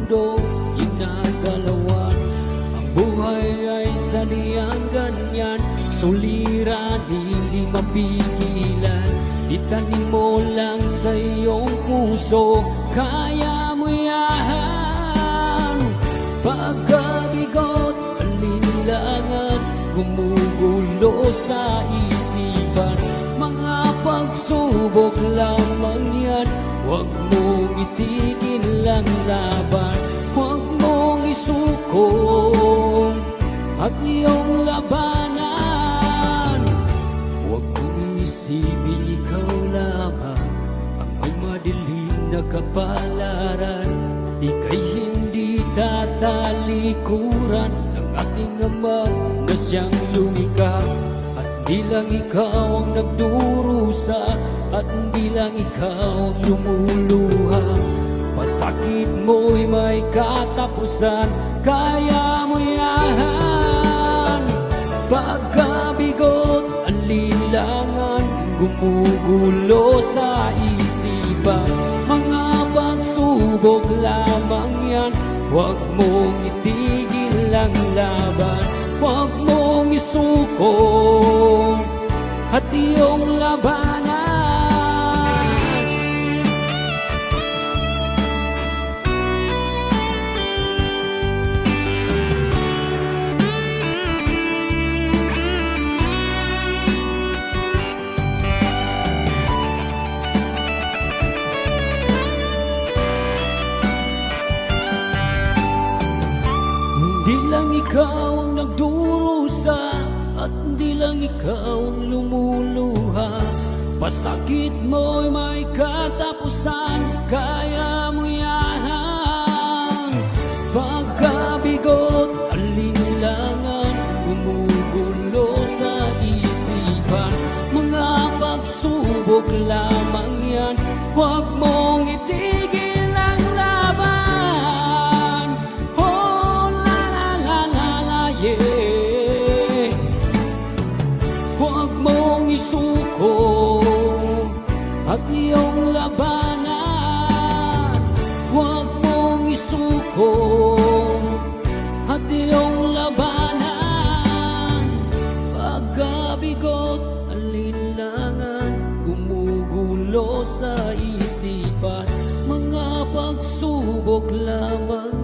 mundo ginagalawan. Ang buhay ay sadyang ganyan, suliran hindi mapigilan. Itanim mo lang sa iyong puso, kaya mo yan. Pagkabigot, alinlangan, gumugulo sa isipan. Mga pagsubok lamang yan, huwag mong itigil ang laban. Huwag mong isuko at iyong labanan. Huwag mong isipin ikaw lamang ang may madilim na kapalaran. Ika'y hindi tatalikuran ng aking Ama na siyang lumikha. At di lang ikaw ang nagdurusa, at di lang ikaw ang lumuluha. Pasakit mo'y may katapusan, kaya mo yan. Pagkabigot, alinlangan, gumugulo sa isipan. Mga pagsubok lamang yan, huwag mong itigil ang laban. Huwag mong isuko at iyong labanan. Di lang ikaw ang nagdurusa, at di lang ikaw ang lumuluha. Pasakit mo'y may katapusan, kaya mo yan. Pagkabigot, alinlangan, gumugulo sa isipan. Mga pagsubok lamang yan, huwag mong itigil ang laban. Oh, la la la la la, yeah. Huwag mong isuko at iyong labanan. Huwag mong isuko at iyong labanan. Pagkabigot, alinlangan, gumugulo sa isipan. Mga pagsubok lamang